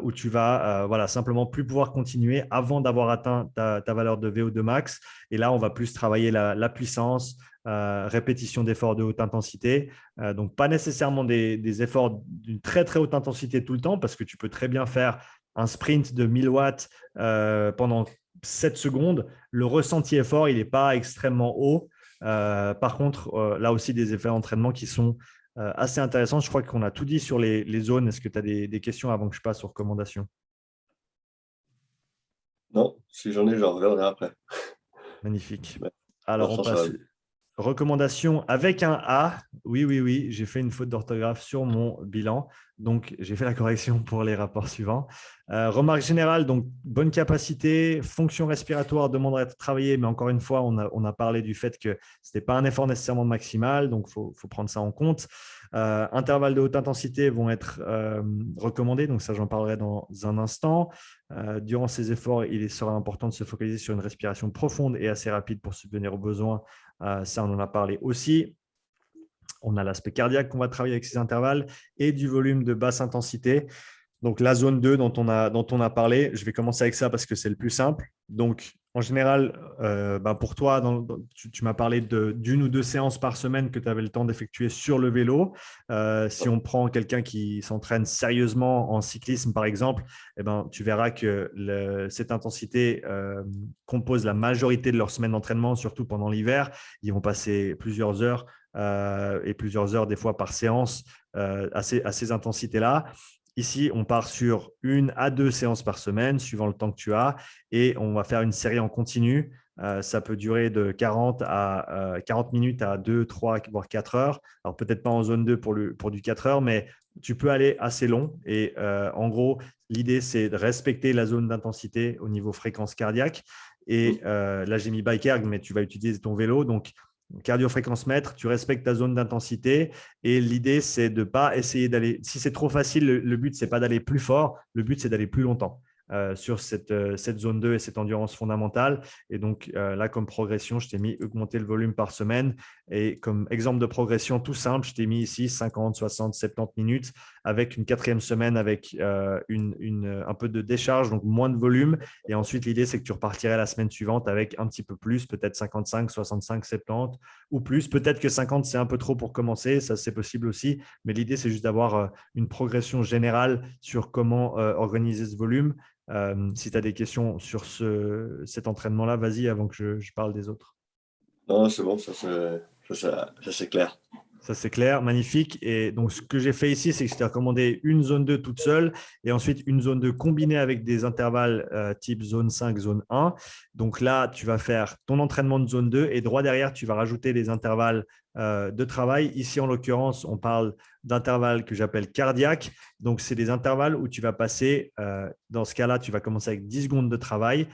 Speaker 1: où tu vas simplement plus pouvoir continuer avant d'avoir atteint ta valeur de VO2 max. Et là, on va plus travailler la puissance, répétition d'efforts de haute intensité. Donc, pas nécessairement des efforts d'une très, très haute intensité tout le temps parce que tu peux très bien faire un sprint de 1000 watts pendant 7 secondes. Le ressenti effort, il n'est pas extrêmement haut. Par contre, là aussi, des effets d'entraînement qui sont assez intéressants. Je crois qu'on a tout dit sur les zones. Est-ce que tu as des questions avant que je passe aux recommandations?
Speaker 2: Non, si j'en ai, j'en reviendrai après.
Speaker 1: Magnifique.
Speaker 2: Mais pour
Speaker 1: Alors, on
Speaker 2: l'instant, ça va
Speaker 1: passe.
Speaker 2: bien.
Speaker 1: Recommandation avec un A. Oui, oui, oui, j'ai fait une faute d'orthographe sur mon bilan. Donc, j'ai fait la correction pour les rapports suivants. Remarque générale, donc bonne capacité, fonction respiratoire demande à être travaillée, mais encore une fois, on a parlé du fait que ce n'était pas un effort nécessairement maximal, donc il faut prendre ça en compte. Intervalles de haute intensité vont être recommandés, donc ça, j'en parlerai dans un instant. Durant ces efforts, il sera important de se focaliser sur une respiration profonde et assez rapide pour subvenir aux besoins. Ça, on en a parlé aussi. On a l'aspect cardiaque qu'on va travailler avec ces intervalles et du volume de basse intensité. Donc, la zone 2 dont on a parlé, je vais commencer avec ça parce que c'est le plus simple. Donc, en général, pour toi, tu m'as parlé d'une ou deux séances par semaine que tu avais le temps d'effectuer sur le vélo. Si on prend quelqu'un qui s'entraîne sérieusement en cyclisme, par exemple, tu verras que cette intensité compose la majorité de leur semaine d'entraînement, surtout pendant l'hiver. Ils vont passer plusieurs heures et plusieurs heures des fois par séance à ces intensités-là. Ici, on part sur 1 à 2 séances par semaine, suivant le temps que tu as, et on va faire une série en continu. Ça peut durer de 40 minutes à 2, 3, voire 4 heures. Alors, peut-être pas en zone 2 pour du 4 heures, mais tu peux aller assez long. Et en gros, l'idée, c'est de respecter la zone d'intensité au niveau fréquence cardiaque. Et là, j'ai mis bike erg, mais tu vas utiliser ton vélo. Donc, cardio-fréquence mètre, tu respectes ta zone d'intensité et l'idée, c'est de ne pas essayer d'aller… Si c'est trop facile, le but, ce n'est pas d'aller plus fort, le but, c'est d'aller plus longtemps sur cette zone 2 et cette endurance fondamentale. Et donc, là, comme progression, je t'ai mis augmenter le volume par semaine. Et comme exemple de progression tout simple, je t'ai mis ici 50, 60, 70 minutes avec une 4e semaine avec un peu de décharge, donc moins de volume. Et ensuite, l'idée, c'est que tu repartirais la semaine suivante avec un petit peu plus, peut-être 55, 65, 70 ou plus. Peut-être que 50, c'est un peu trop pour commencer, ça c'est possible aussi. Mais l'idée, c'est juste d'avoir une progression générale sur comment organiser ce volume. Si tu as des questions sur cet entraînement-là, vas-y avant que je parle des autres.
Speaker 2: Non, c'est bon, c'est clair.
Speaker 1: Ça, c'est clair, magnifique. Et donc, ce que j'ai fait ici, c'est que je t'ai recommandé une zone 2 toute seule et ensuite une zone 2 combinée avec des intervalles type zone 5, zone 1. Donc là, tu vas faire ton entraînement de zone 2 et droit derrière, tu vas rajouter des intervalles de travail. Ici, en l'occurrence, on parle d'intervalles que j'appelle cardiaques. Donc, c'est des intervalles où tu vas passer, dans ce cas-là, tu vas commencer avec 10 secondes de travail.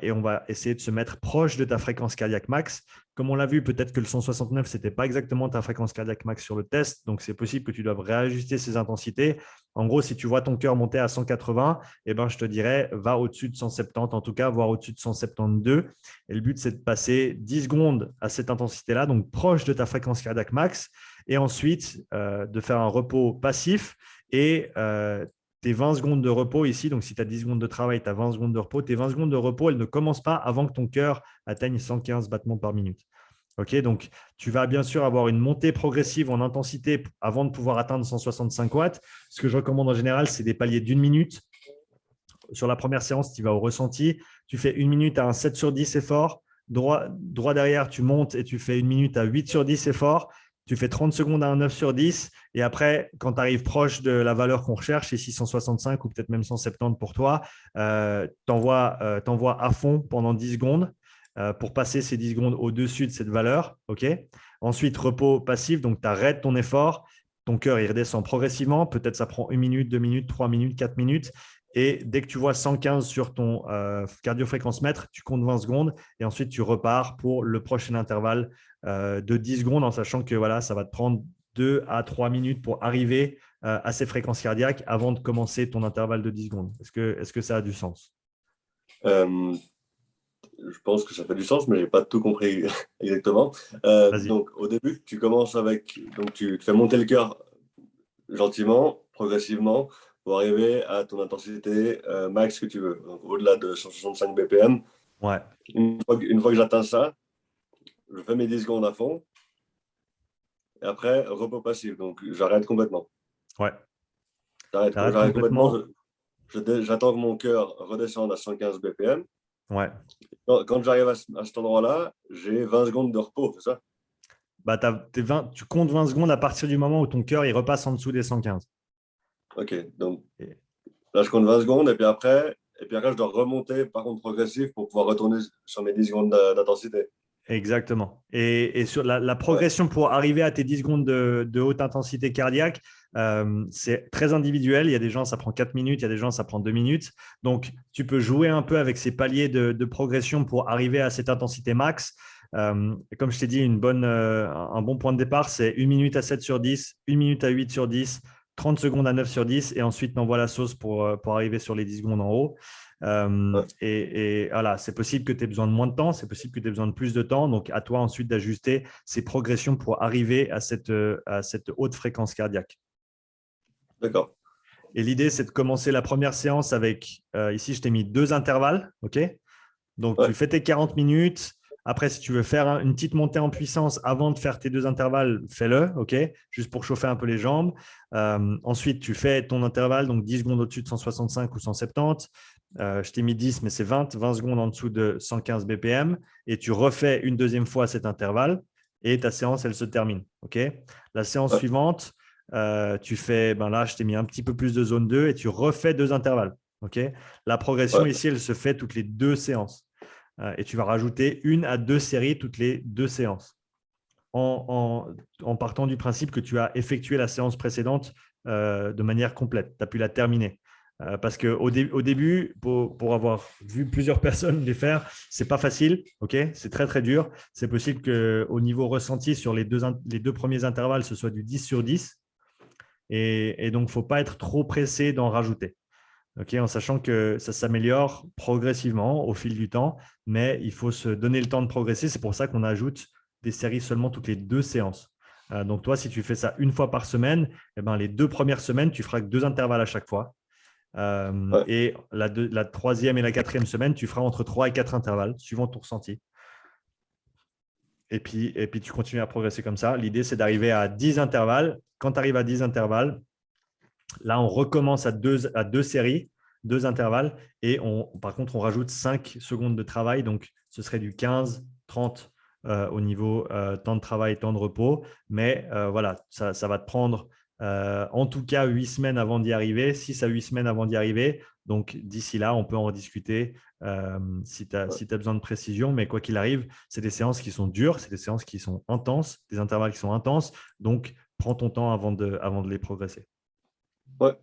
Speaker 1: Et on va essayer de se mettre proche de ta fréquence cardiaque max. Comme on l'a vu, peut-être que le 169, ce n'était pas exactement ta fréquence cardiaque max sur le test. Donc, c'est possible que tu doives réajuster ces intensités. En gros, si tu vois ton cœur monter à 180, je te dirais, va au-dessus de 170, en tout cas, voire au-dessus de 172. Et le but, c'est de passer 10 secondes à cette intensité-là, donc proche de ta fréquence cardiaque max. Et ensuite, de faire un repos passif et tes 20 secondes de repos ici, donc si tu as 10 secondes de travail, tu as 20 secondes de repos. Tes 20 secondes de repos, elles ne commencent pas avant que ton cœur atteigne 115 battements par minute. Okay, donc, tu vas bien sûr avoir une montée progressive en intensité avant de pouvoir atteindre 165 watts. Ce que je recommande en général, c'est des paliers d'1 minute. Sur la première séance, tu vas au ressenti. Tu fais 1 minute à un 7 sur 10 effort. Droit derrière, tu montes et tu fais 1 minute à 8 sur 10 effort. Tu fais 30 secondes à un 9 sur 10. Et après, quand tu arrives proche de la valeur qu'on recherche, c'est 665 ou peut-être même 170 pour toi, tu envoies à fond pendant 10 secondes pour passer ces 10 secondes au-dessus de cette valeur. Okay, Ensuite, repos passif, donc tu arrêtes ton effort. Ton cœur, il redescend progressivement. Peut-être ça prend 1 minute, 2 minutes, 3 minutes, 4 minutes. Et dès que tu vois 115 sur ton cardiofréquence-mètre, tu comptes 20 secondes et ensuite tu repars pour le prochain intervalle de 10 secondes en sachant que voilà, ça va te prendre 2 à 3 minutes pour arriver à ces fréquences cardiaques avant de commencer ton intervalle de 10 secondes. Est-ce que ça a du sens?
Speaker 2: Euh, je pense que ça fait du sens, mais je n'ai pas tout compris exactement.
Speaker 1: Vas-y.
Speaker 2: Donc, au début, tu commences avec. Donc, tu fais monter le cœur gentiment, progressivement, pour arriver à ton intensité max que tu veux. Donc, au-delà de 165 BPM.
Speaker 1: Ouais,
Speaker 2: Une fois que j'atteins ça, je fais mes 10 secondes à fond. Et après, repos passif. Donc, j'arrête complètement.
Speaker 1: ouais. Tu arrêtes
Speaker 2: J'arrête complètement.
Speaker 1: complètement.
Speaker 2: J'attends que mon cœur redescende à 115 BPM.
Speaker 1: Ouais.
Speaker 2: Quand j'arrive à cet endroit-là, j'ai 20 secondes de repos, c'est ça?
Speaker 1: Bah, tu comptes 20 secondes à partir du moment où ton cœur il repasse en dessous des 115.
Speaker 2: Ok, donc
Speaker 1: Et-
Speaker 2: là, je compte 20 secondes et puis après, je dois remonter par contre progressif pour pouvoir retourner sur mes 10 secondes d'intensité.
Speaker 1: Exactement. Et sur la
Speaker 2: Ouais,
Speaker 1: progression pour arriver à tes 10 secondes de haute intensité cardiaque, c'est très individuel. Il y a des gens, ça prend 4 minutes, il y a des gens, ça prend 2 minutes. Donc, tu peux jouer un peu avec ces paliers de progression pour arriver à cette intensité max. Comme je t'ai dit, un bon point de départ, c'est 1 minute à 7 sur 10, 1 minute à 8 sur 10, 30 secondes à 9 sur 10, et ensuite, on envoie la sauce pour arriver sur les 10 secondes en haut.
Speaker 2: ouais,
Speaker 1: Et voilà, c'est possible que tu aies besoin de moins de temps, c'est possible que tu aies besoin de plus de temps. Donc, à toi ensuite d'ajuster ces progressions pour arriver à cette haute fréquence cardiaque.
Speaker 2: d'accord.
Speaker 1: Et l'idée, c'est de commencer la première séance avec, ici, je t'ai mis 2 intervalles. OK. Donc, tu
Speaker 2: Ouais,
Speaker 1: fais tes 40 minutes. Après, si tu veux faire une petite montée en puissance avant de faire tes 2 intervalles, fais-le, OK, juste pour chauffer un peu les jambes. Ensuite, tu fais ton intervalle, donc 10 secondes au-dessus de 165 ou 170. Je t'ai mis 10, mais c'est 20 secondes en dessous de 115 BPM. Et tu refais une deuxième fois cet intervalle et ta séance, elle se termine. OK. La séance
Speaker 2: ouais,
Speaker 1: suivante, tu fais, ben là, je t'ai mis un petit peu plus de zone 2 et tu refais 2 intervalles. OK. La progression
Speaker 2: ouais,
Speaker 1: ici, elle se fait toutes les 2 séances. Et tu vas rajouter 1 à 2 séries toutes les 2 séances en partant du principe que tu as effectué la séance précédente de manière complète. Tu as pu la terminer. Parce qu'au début, pour avoir vu plusieurs personnes les faire, c'est pas facile, ok. C'est très très dur. C'est possible qu'au niveau ressenti sur les deux premiers intervalles, ce soit du 10 sur 10. Et donc, il ne faut pas être trop pressé d'en rajouter. Okay, en sachant que ça s'améliore progressivement au fil du temps, mais il faut se donner le temps de progresser. C'est pour ça qu'on ajoute des séries seulement toutes les 2 séances. Donc toi, si tu fais ça une fois par semaine, eh ben, les 2 premières semaines, tu feras que 2 intervalles à chaque fois.
Speaker 2: ouais,
Speaker 1: Et la troisième et la quatrième semaine, tu feras entre 3 et 4 intervalles, suivant ton ressenti. Et puis tu continues à progresser comme ça. L'idée, c'est d'arriver à 10 intervalles. Quand tu arrives à 10 intervalles, là, on recommence à deux séries, 2 intervalles, et par contre, on rajoute 5 secondes de travail. Donc, ce serait du 15, 30 au niveau temps de travail, temps de repos. Mais voilà, ça va te prendre en tout cas 8 semaines avant d'y arriver, 6 à 8 semaines avant d'y arriver. Donc, d'ici là, on peut en rediscuter si tu as,
Speaker 2: ouais,
Speaker 1: si tu as besoin de précision. Mais quoi qu'il arrive, c'est des séances qui sont dures, c'est des séances qui sont intenses, des intervalles qui sont intenses. Donc, prends ton temps avant de les progresser.
Speaker 2: ouais,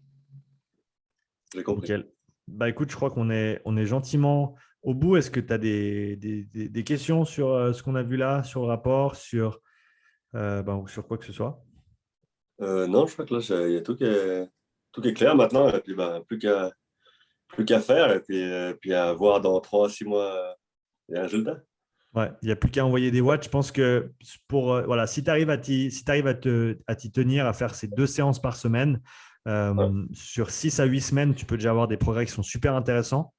Speaker 2: j'ai compris.
Speaker 1: Nickel. Bah écoute, je crois on est gentiment au bout. Est-ce que tu as des questions sur ce qu'on a vu là, sur le rapport, ou sur quoi que ce soit?
Speaker 2: Non, je crois que là, il y a tout qui est clair maintenant. Et puis, ben, plus qu'à faire. Puis à voir dans 3 à 6 mois les résultats.
Speaker 1: Ouais, il n'y a plus qu'à envoyer des watts. Je pense que voilà, si tu arrives à t'y tenir, à faire ces 2 séances par semaine,
Speaker 2: Ouais,
Speaker 1: sur 6 à 8 semaines, tu peux déjà avoir des progrès qui sont super intéressants.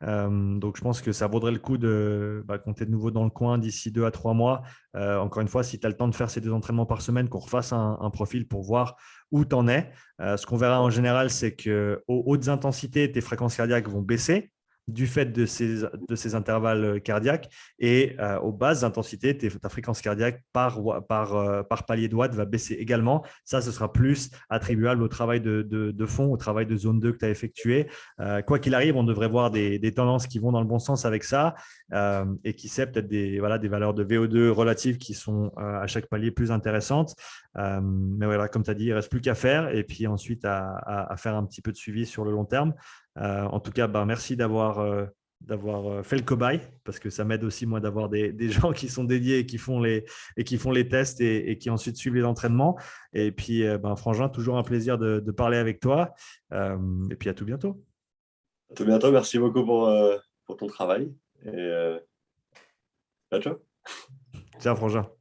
Speaker 1: Donc, je pense que ça vaudrait le coup de compter de nouveau dans le coin d'ici 2 à 3 mois. Encore une fois, si tu as le temps de faire ces 2 entraînements par semaine, qu'on refasse un profil pour voir où tu en es. Ce qu'on verra en général, c'est qu'aux hautes intensités, tes fréquences cardiaques vont baisser. du fait de ces intervalles cardiaques. Et aux basses intensités, ta fréquence cardiaque par palier de watts va baisser également. Ça, ce sera plus attribuable au travail de fond, au travail de zone 2 que tu as effectué. Quoi qu'il arrive, on devrait voir des tendances qui vont dans le bon sens avec ça. Et qui sait, peut-être des valeurs de VO2 relatives qui sont à chaque palier plus intéressantes. Mais voilà, comme tu as dit, il ne reste plus qu'à faire et puis ensuite à faire un petit peu de suivi sur le long terme. En tout cas, merci d'avoir fait le cobaye parce que ça m'aide aussi moi d'avoir des gens qui sont dédiés et qui font les tests et qui ensuite suivent les entraînements. Et puis, Frangin, toujours un plaisir de parler avec toi. Et puis à tout bientôt.
Speaker 2: À tout bientôt. Merci beaucoup pour ton travail. Et ciao, ciao.
Speaker 1: Ciao, Frangin.